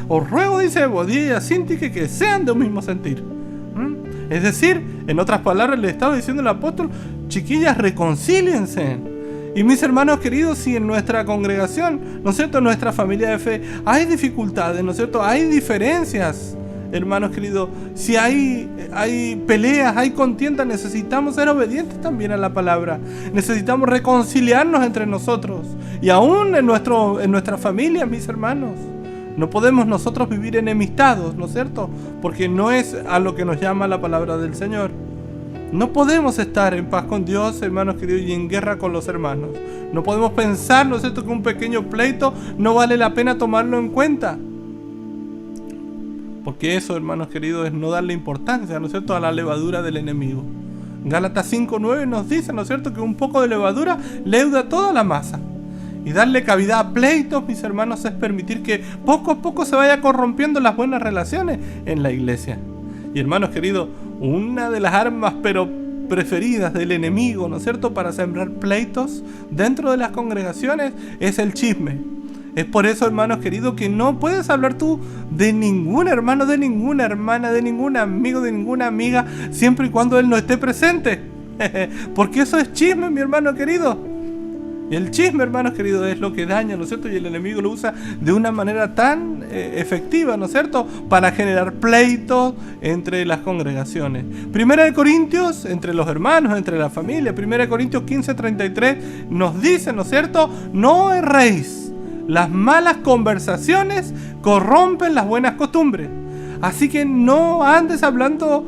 Os ruego, dice Evodía y Síntique, que sean de un mismo sentir. Es decir, en otras palabras, le estaba diciendo el apóstol: chiquillas, reconcíliense. Y mis hermanos queridos, si en nuestra congregación, ¿no es cierto?, en nuestra familia de fe, hay dificultades, ¿no es cierto?, hay diferencias, hermanos queridos, si hay peleas, hay contiendas, necesitamos ser obedientes también a la palabra. Necesitamos reconciliarnos entre nosotros. Y aún en nuestra familia, mis hermanos, no podemos nosotros vivir enemistados, ¿no es cierto?, porque no es a lo que nos llama la palabra del Señor. No podemos estar en paz con Dios, hermanos queridos, y en guerra con los hermanos. No podemos pensar, ¿no es cierto?, que un pequeño pleito no vale la pena tomarlo en cuenta. Porque eso, hermanos queridos, es no darle importancia, ¿no es cierto?, a la levadura del enemigo. Gálatas 5:9 nos dice, ¿no es cierto?, que un poco de levadura leuda toda la masa. Y darle cavidad a pleitos, mis hermanos, es permitir que poco a poco se vaya corrompiendo las buenas relaciones en la iglesia. Y hermanos queridos, una de las armas preferidas del enemigo, ¿no es cierto?, para sembrar pleitos dentro de las congregaciones es el chisme. Es por eso, hermanos queridos, que no puedes hablar tú de ningún hermano, de ninguna hermana, de ningún amigo, de ninguna amiga, siempre y cuando él no esté presente. Porque eso es chisme, mi hermano querido. Y el chisme, hermanos queridos, es lo que daña, ¿no es cierto? Y el enemigo lo usa de una manera tan efectiva, ¿no es cierto?, para generar pleitos entre las congregaciones. Primera de Corintios, entre los hermanos, entre la familia. Primera de Corintios 15:33 nos dice, ¿no es cierto?, no erréis. Las malas conversaciones corrompen las buenas costumbres. Así que no andes hablando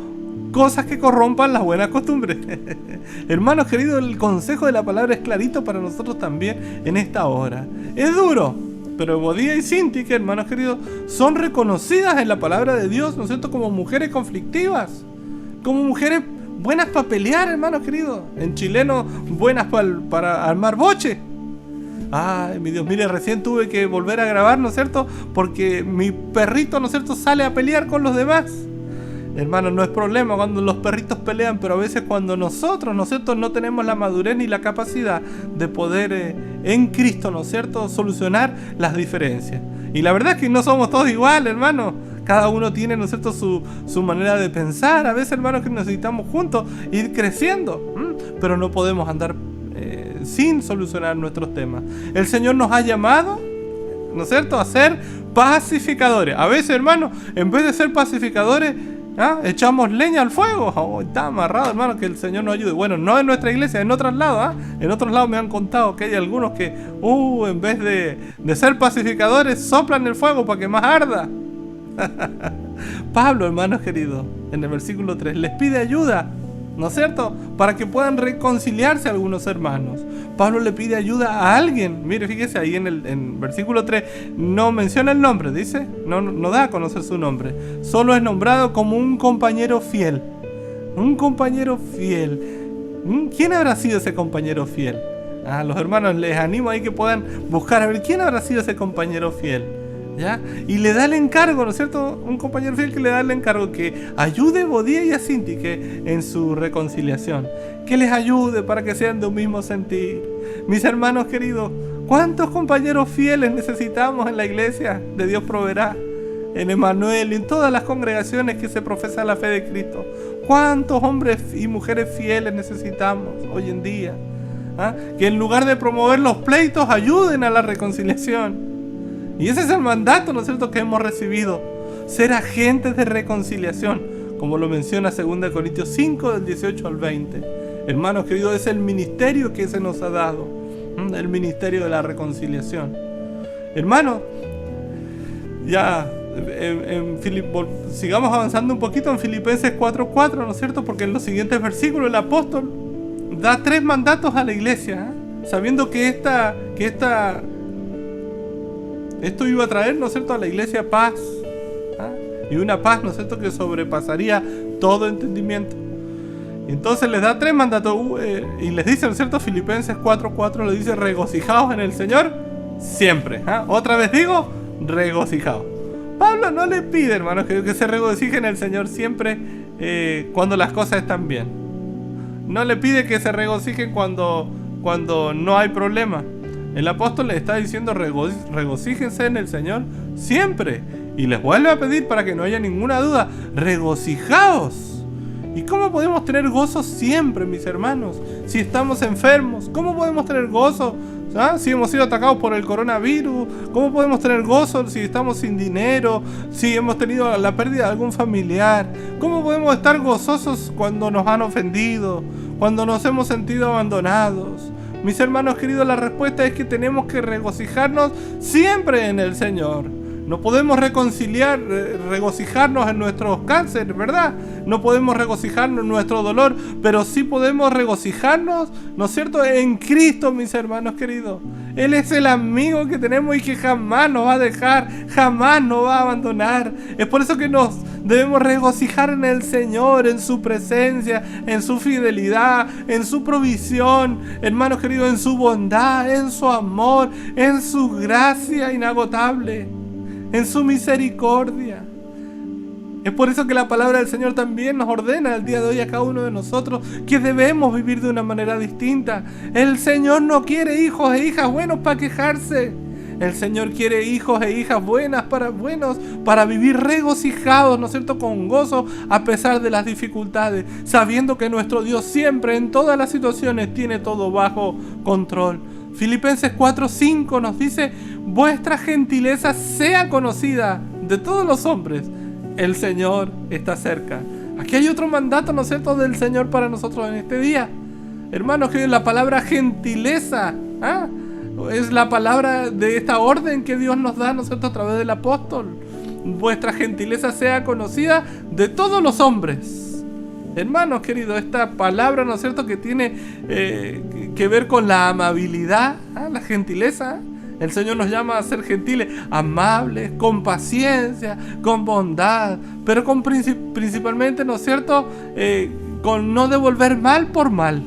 cosas que corrompan las buenas costumbres. Hermanos queridos, el consejo de la palabra es clarito para nosotros también en esta hora. Es duro, pero Evodía y Síntique, hermanos queridos, son reconocidas en la palabra de Dios, ¿no es cierto?, como mujeres conflictivas, como mujeres buenas para pelear, hermanos queridos. En chileno, buenas para armar boche. Ay, mi Dios, mire, recién tuve que volver a grabar, ¿no es cierto?, porque mi perrito, ¿no es cierto?, sale a pelear con los demás. Hermanos, no es problema cuando los perritos pelean, pero a veces cuando nosotros, ¿no es cierto?, no tenemos la madurez ni la capacidad de poder en Cristo, ¿no es cierto?, solucionar las diferencias. Y la verdad es que no somos todos iguales, hermanos. Cada uno tiene, ¿no es cierto?, su manera de pensar. A veces, hermanos, que necesitamos juntos ir creciendo, pero no podemos andar sin solucionar nuestros temas. El Señor nos ha llamado, ¿no es cierto?, a ser pacificadores. A veces, hermanos, en vez de ser pacificadores, echamos leña al fuego. Está amarrado, hermano, que el Señor nos ayude. Bueno, no en nuestra iglesia, en otros lados. En otros lados me han contado que hay algunos que en vez de ser pacificadores, soplan el fuego para que más arda. Pablo, hermanos queridos, en el versículo 3 les pide ayuda, ¿no es cierto?, para que puedan reconciliarse algunos hermanos. Pablo le pide ayuda a alguien. Mire, fíjese ahí en versículo 3, no menciona el nombre, dice, no da a conocer su nombre. Solo es nombrado como un compañero fiel. Un compañero fiel. ¿Quién habrá sido ese compañero fiel? Los hermanos, les animo ahí que puedan buscar a ver quién habrá sido ese compañero fiel. ¿Ya? Y le da el encargo, ¿no es cierto?, un compañero fiel que le da el encargo que ayude a Evodía y a Síntique en su reconciliación, que les ayude para que sean de un mismo sentir. Mis hermanos queridos, ¿cuántos compañeros fieles necesitamos en la iglesia de Dios Proveerá, en Emmanuel y en todas las congregaciones que se profesa la fe de Cristo? ¿Cuántos hombres y mujeres fieles necesitamos hoy en día? Que en lugar de promover los pleitos ayuden a la reconciliación. Y ese es el mandato, ¿no es cierto?, que hemos recibido. Ser agentes de reconciliación, como lo menciona 2 Corintios 5, del 18 al 20. Hermanos queridos, es el ministerio que se nos ha dado, el ministerio de la reconciliación. Hermanos, ya sigamos avanzando un poquito en Filipenses 4:4, ¿no es cierto? Porque en los siguientes versículos el apóstol da 3 mandatos a la iglesia, sabiendo que esto iba a traer, ¿no es cierto?, a la iglesia paz, y una paz, ¿no es cierto?, que sobrepasaría todo entendimiento. Entonces les da 3 mandatos y les dice, ¿no es cierto?, Filipenses 4:4 le dice: regocijaos en el Señor siempre. Otra vez digo, regocijaos. Pablo no le pide, hermanos, que se regocijen en el Señor siempre cuando las cosas están bien. No le pide que se regocijen cuando no hay problema. El apóstol le está diciendo: regocíjense en el Señor siempre. Y les vuelve a pedir, para que no haya ninguna duda: regocijaos. ¿Y cómo podemos tener gozo siempre, mis hermanos? Si estamos enfermos, ¿cómo podemos tener gozo? Si hemos sido atacados por el coronavirus, ¿cómo podemos tener gozo si estamos sin dinero? Si hemos tenido la pérdida de algún familiar, ¿cómo podemos estar gozosos cuando nos han ofendido? Cuando nos hemos sentido abandonados. Mis hermanos queridos, la respuesta es que tenemos que regocijarnos siempre en el Señor. No podemos regocijarnos en nuestros cánceres, ¿verdad? No podemos regocijarnos en nuestro dolor, pero sí podemos regocijarnos, ¿no es cierto?, en Cristo, mis hermanos queridos. Él es el amigo que tenemos y que jamás nos va a dejar, jamás nos va a abandonar. Es por eso que nos debemos regocijar en el Señor, en su presencia, en su fidelidad, en su provisión, hermanos queridos, en su bondad, en su amor, en su gracia inagotable, en su misericordia. Es por eso que la palabra del Señor también nos ordena el día de hoy a cada uno de nosotros que debemos vivir de una manera distinta. El Señor no quiere hijos e hijas buenos para quejarse. El Señor quiere hijos e hijas buenos para vivir regocijados, ¿no es cierto?, con gozo a pesar de las dificultades, sabiendo que nuestro Dios siempre, en todas las situaciones, tiene todo bajo control. Filipenses 4:5 nos dice: vuestra gentileza sea conocida de todos los hombres, el Señor está cerca. Aquí hay otro mandato, ¿no es cierto?, del Señor para nosotros en este día. Hermanos, que la palabra gentileza es la palabra de esta orden que Dios nos da, ¿no es cierto?, a través del apóstol. Vuestra gentileza sea conocida de todos los hombres. Hermanos queridos, esta palabra, ¿no es cierto?, que tiene que ver con la amabilidad, la gentileza. El Señor nos llama a ser gentiles, amables, con paciencia, con bondad, pero principalmente, ¿no es cierto?, con no devolver mal por mal.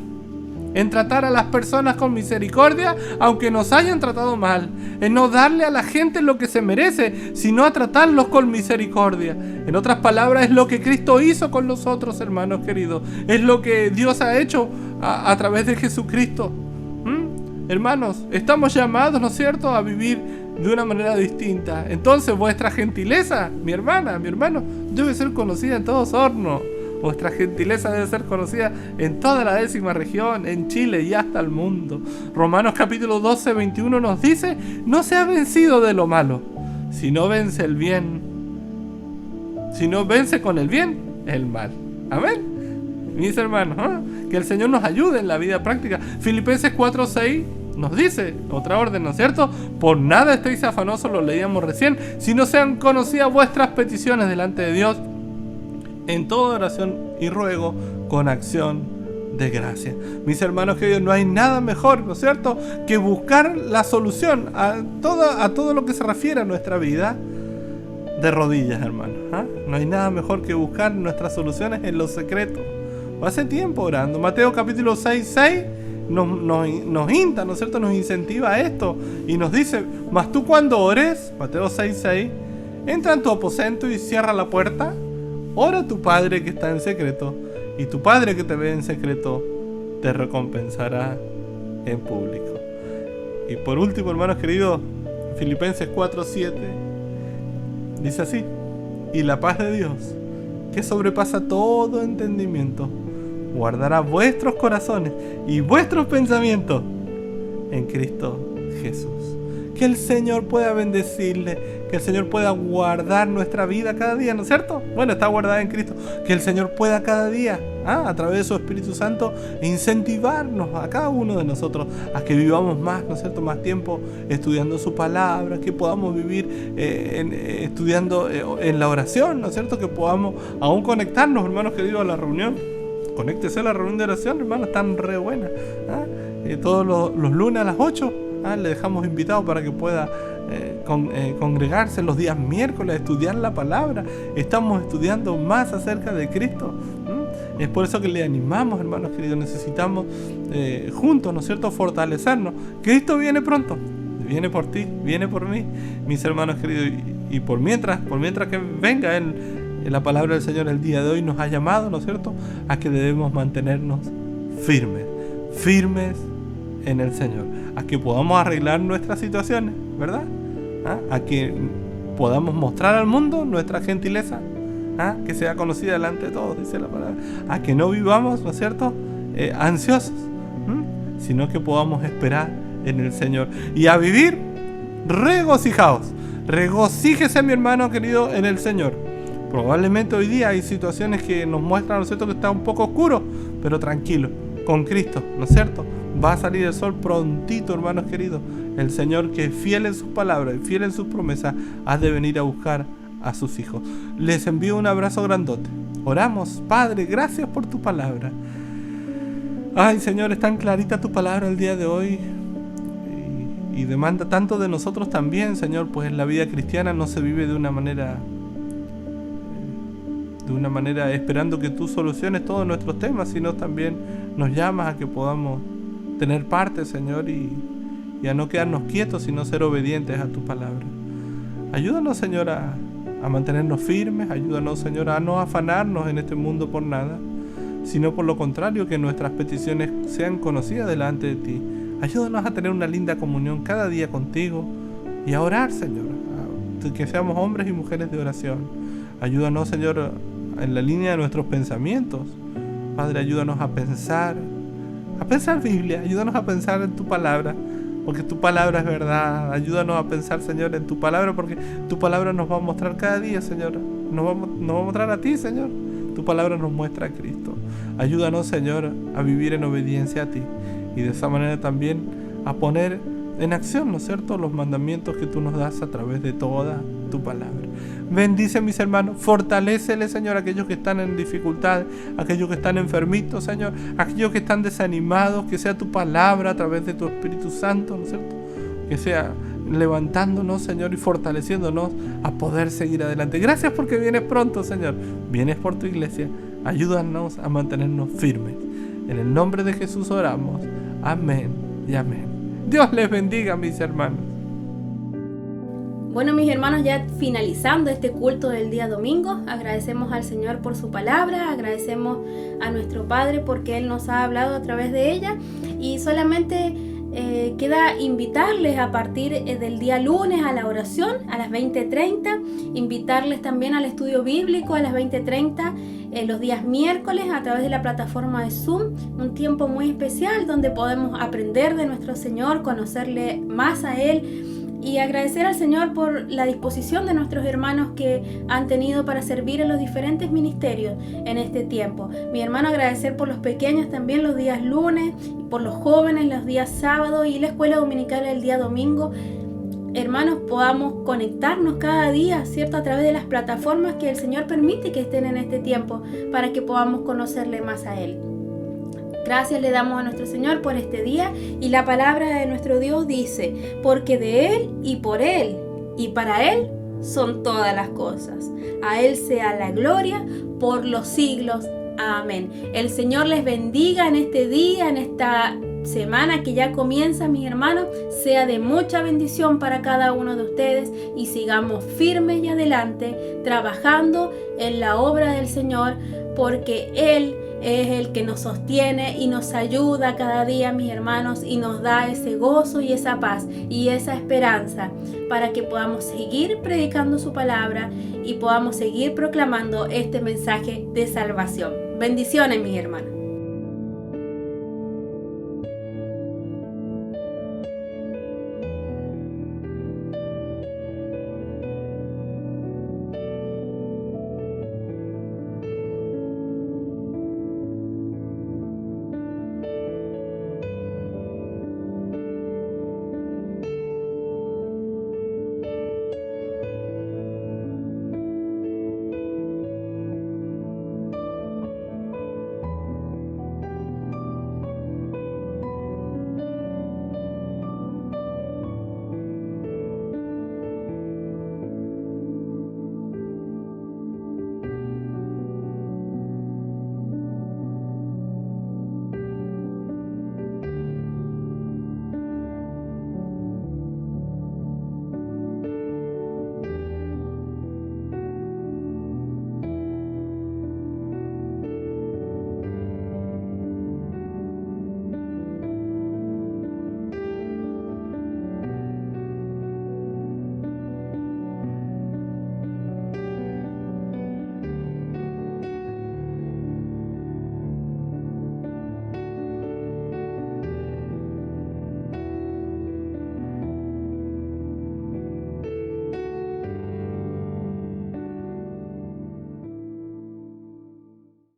En tratar a las personas con misericordia, aunque nos hayan tratado mal. En no darle a la gente lo que se merece, sino a tratarlos con misericordia. En otras palabras, es lo que Cristo hizo con nosotros, hermanos queridos. Es lo que Dios ha hecho a través de Jesucristo. Hermanos, estamos llamados, ¿no es cierto?, a vivir de una manera distinta. Entonces, vuestra gentileza, mi hermana, mi hermano, debe ser conocida en todos hornos. Vuestra gentileza debe ser conocida en toda la 10ª región, en Chile y hasta el mundo. Romanos capítulo 12, 21 nos dice: no sea vencido de lo malo, sino vence el bien. Si no vence con el bien, el mal. Amén. Mis hermanos, que el Señor nos ayude en la vida práctica. Filipenses 4:6 nos dice, otra orden, ¿no es cierto? Por nada estéis afanosos, lo leíamos recién, sino sean conocidas vuestras peticiones delante de Dios en toda oración y ruego con acción de gracia. Mis hermanos queridos, no hay nada mejor, ¿no es cierto?, que buscar la solución a todo lo que se refiere a nuestra vida de rodillas, hermanos. No hay nada mejor que buscar nuestras soluciones en lo secreto. Hace tiempo orando. Mateo capítulo 6:6 nos insta, ¿no es cierto?, nos incentiva a esto y nos dice: mas tú cuando ores, Mateo 6:6, entra en tu aposento y cierra la puerta. Ora a tu Padre que está en secreto, y tu Padre que te ve en secreto te recompensará en público. Y por último, hermanos queridos, Filipenses 4:7 dice así: y la paz de Dios, que sobrepasa todo entendimiento, guardará vuestros corazones y vuestros pensamientos en Cristo Jesús. Que el Señor pueda bendecirle, que el Señor pueda guardar nuestra vida cada día, ¿no es cierto? Bueno, está guardada en Cristo. Que el Señor pueda cada día, a través de su Espíritu Santo, incentivarnos a cada uno de nosotros a que vivamos más, ¿no es cierto? Más tiempo estudiando su palabra, que podamos vivir estudiando en la oración, ¿no es cierto? Que podamos aún conectarnos, hermanos queridos, a la reunión. Conéctese a la reunión de oración, hermanos, están re buenas. Todos los lunes a las 8, le dejamos invitado para que pueda congregarse los días miércoles a estudiar la palabra. Estamos estudiando más acerca de Cristo. Es por eso que le animamos, hermanos queridos, necesitamos juntos, ¿no es cierto?, fortalecernos. Cristo viene pronto, viene por ti, viene por mí, mis hermanos queridos, y por mientras que venga Él, la palabra del Señor el día de hoy nos ha llamado, ¿no es cierto?, a que debemos mantenernos firmes en el Señor, a que podamos arreglar nuestras situaciones, ¿verdad? A que podamos mostrar al mundo nuestra gentileza, que sea conocida delante de todos, dice la palabra, a que no vivamos, ¿no es cierto?, ansiosos, sino que podamos esperar en el Señor y a vivir regocijados. Regocíjese, mi hermano querido, en el Señor. Probablemente hoy día hay situaciones que nos muestran, ¿no es cierto?, que está un poco oscuro, pero tranquilo, con Cristo, ¿no es cierto?, va a salir el sol prontito, hermanos queridos. El Señor, que es fiel en sus palabras y fiel en sus promesas, ha de venir a buscar a sus hijos. Les envío un abrazo grandote. Oramos. Padre, gracias por tu palabra. Ay, Señor, es tan clarita tu palabra el día de hoy y demanda tanto de nosotros también, Señor, pues la vida cristiana no se vive de una manera esperando que tú soluciones todos nuestros temas, sino también nos llamas a que podamos tener parte, Señor, y a no quedarnos quietos, sino ser obedientes a tu palabra. Ayúdanos, Señor, a mantenernos firmes. Ayúdanos, Señor, a no afanarnos en este mundo por nada, sino por lo contrario, que nuestras peticiones sean conocidas delante de ti. Ayúdanos a tener una linda comunión cada día contigo y a orar, Señor, que seamos hombres y mujeres de oración. Ayúdanos, Señor, en la línea de nuestros pensamientos. Padre, ayúdanos a pensar Biblia, ayúdanos a pensar en tu palabra, porque tu palabra es verdad. Ayúdanos a pensar, Señor, en tu palabra, porque tu palabra nos va a mostrar cada día, Señor. Nos va a mostrar a ti, Señor. Tu palabra nos muestra a Cristo. Ayúdanos, Señor, a vivir en obediencia a ti y de esa manera también a poner en acción, ¿no es cierto?, los mandamientos que tú nos das a través de toda tu palabra. Bendice, mis hermanos, fortalécele, Señor, a aquellos que están en dificultad, a aquellos que están enfermitos, Señor, a aquellos que están desanimados, que sea tu palabra a través de tu Espíritu Santo, ¿no es cierto?, que sea levantándonos, Señor, y fortaleciéndonos a poder seguir adelante. Gracias porque vienes pronto, Señor, vienes por tu iglesia. Ayúdanos a mantenernos firmes. En el nombre de Jesús oramos. Amén y amén. Dios les bendiga, mis hermanos. Bueno, mis hermanos, ya finalizando este culto del día domingo, agradecemos al Señor por su palabra, agradecemos a nuestro Padre porque Él nos ha hablado a través de ella, y solamente queda invitarles a partir del día lunes a la oración a las 20:30, invitarles también al estudio bíblico a las 20:30, los días miércoles a través de la plataforma de Zoom, un tiempo muy especial donde podemos aprender de nuestro Señor, conocerle más a Él y agradecer al Señor por la disposición de nuestros hermanos que han tenido para servir en los diferentes ministerios en este tiempo. Mi hermano, agradecer por los pequeños también los días lunes, por los jóvenes los días sábados y la escuela dominical el día domingo. Hermanos, podamos conectarnos cada día, ¿cierto?, a través de las plataformas que el Señor permite que estén en este tiempo para que podamos conocerle más a Él. Gracias le damos a nuestro Señor por este día, y la palabra de nuestro Dios dice: porque de Él y por Él y para Él son todas las cosas. A Él sea la gloria por los siglos. Amén. El Señor les bendiga en este día, en esta semana que ya comienza, mis hermanos. Sea de mucha bendición para cada uno de ustedes y sigamos firmes y adelante trabajando en la obra del Señor, porque Él es el que nos sostiene y nos ayuda cada día, mis hermanos, y nos da ese gozo y esa paz y esa esperanza para que podamos seguir predicando su palabra y podamos seguir proclamando este mensaje de salvación. Bendiciones, mis hermanos.